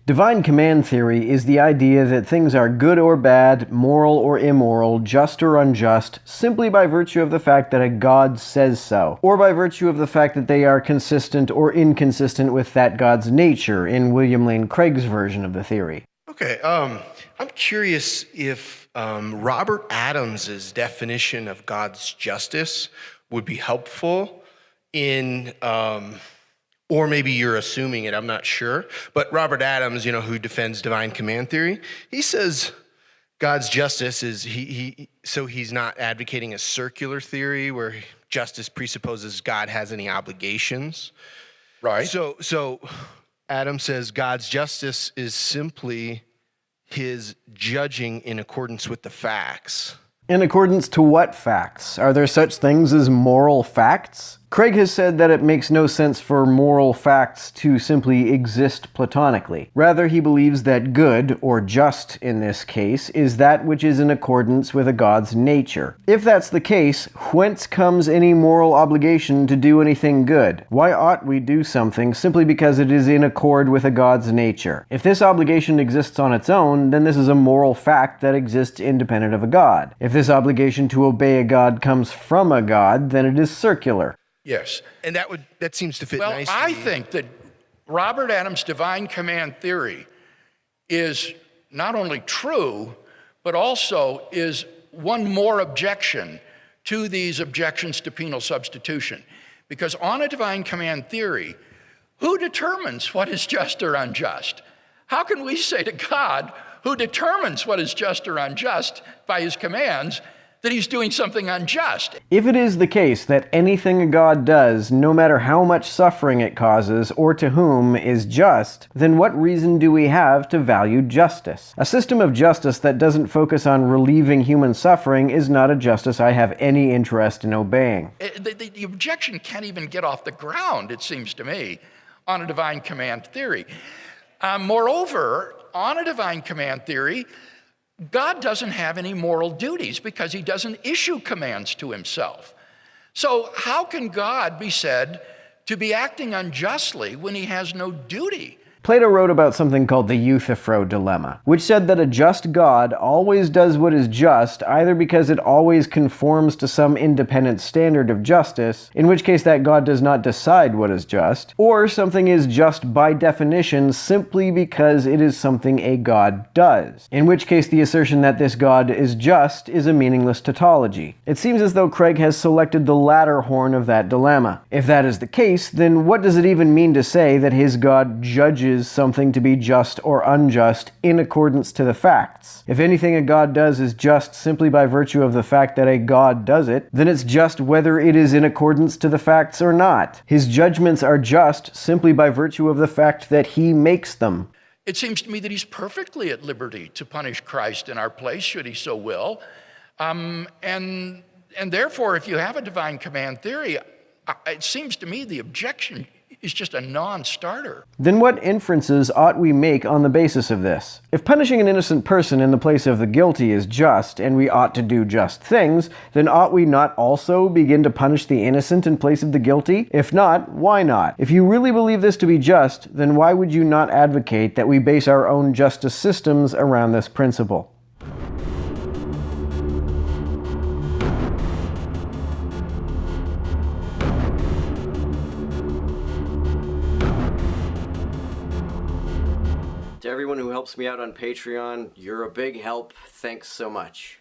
Divine command theory is the idea that things are good or bad, moral or immoral, just or unjust, simply by virtue of the fact that a god says so, or by virtue of the fact that they are consistent or inconsistent with that god's nature, in William Lane Craig's version of the theory. Okay, I'm curious if Robert Adams's definition of God's justice would be helpful in, or maybe you're assuming it, I'm not sure. But Robert Adams, who defends divine command theory, he says God's justice is, he's not advocating a circular theory where justice presupposes God has any obligations. Right. So Adam says God's justice is simply his judging in accordance with the facts. In accordance to what facts? Are there such things as moral facts? Craig has said that it makes no sense for moral facts to simply exist platonically. Rather, he believes that good, or just in this case, is that which is in accordance with a god's nature. If that's the case, whence comes any moral obligation to do anything good? Why ought we do something simply because it is in accord with a god's nature? If this obligation exists on its own, then this is a moral fact that exists independent of a god. If this obligation to obey a god comes from a god, then it is circular. Yes. And that seems to fit nicely. Well, I think that Robert Adams' divine command theory is not only true, but also is one more objection to these objections to penal substitution. Because on a divine command theory, who determines what is just or unjust? How can we say to God, who determines what is just or unjust by his commands, that he's doing something unjust? If it is the case that anything a god does, no matter how much suffering it causes or to whom, is just, then what reason do we have to value justice? A system of justice that doesn't focus on relieving human suffering is not a justice I have any interest in obeying. The objection can't even get off the ground, it seems to me, on a divine command theory. Moreover, on a divine command theory, God doesn't have any moral duties because he doesn't issue commands to himself. So how can God be said to be acting unjustly when he has no duty? Plato wrote about something called the Euthyphro dilemma, which said that a just God always does what is just, either because it always conforms to some independent standard of justice, in which case that God does not decide what is just, or something is just by definition simply because it is something a God does, in which case the assertion that this God is just is a meaningless tautology. It seems as though Craig has selected the latter horn of that dilemma. If that is the case, then what does it even mean to say that his God judges something to be just or unjust in accordance to the facts? If anything a god does is just simply by virtue of the fact that a god does it, then it's just whether it is in accordance to the facts or not. His judgments are just simply by virtue of the fact that he makes them. It seems to me that he's perfectly at liberty to punish Christ in our place, should he so will. And therefore, if you have a divine command theory, it seems to me the objection is just a non-starter. Then what inferences ought we make on the basis of this? If punishing an innocent person in the place of the guilty is just, and we ought to do just things, then ought we not also begin to punish the innocent in place of the guilty? If not, why not? If you really believe this to be just, then why would you not advocate that we base our own justice systems around this principle? To everyone who helps me out on Patreon, you're a big help. Thanks so much.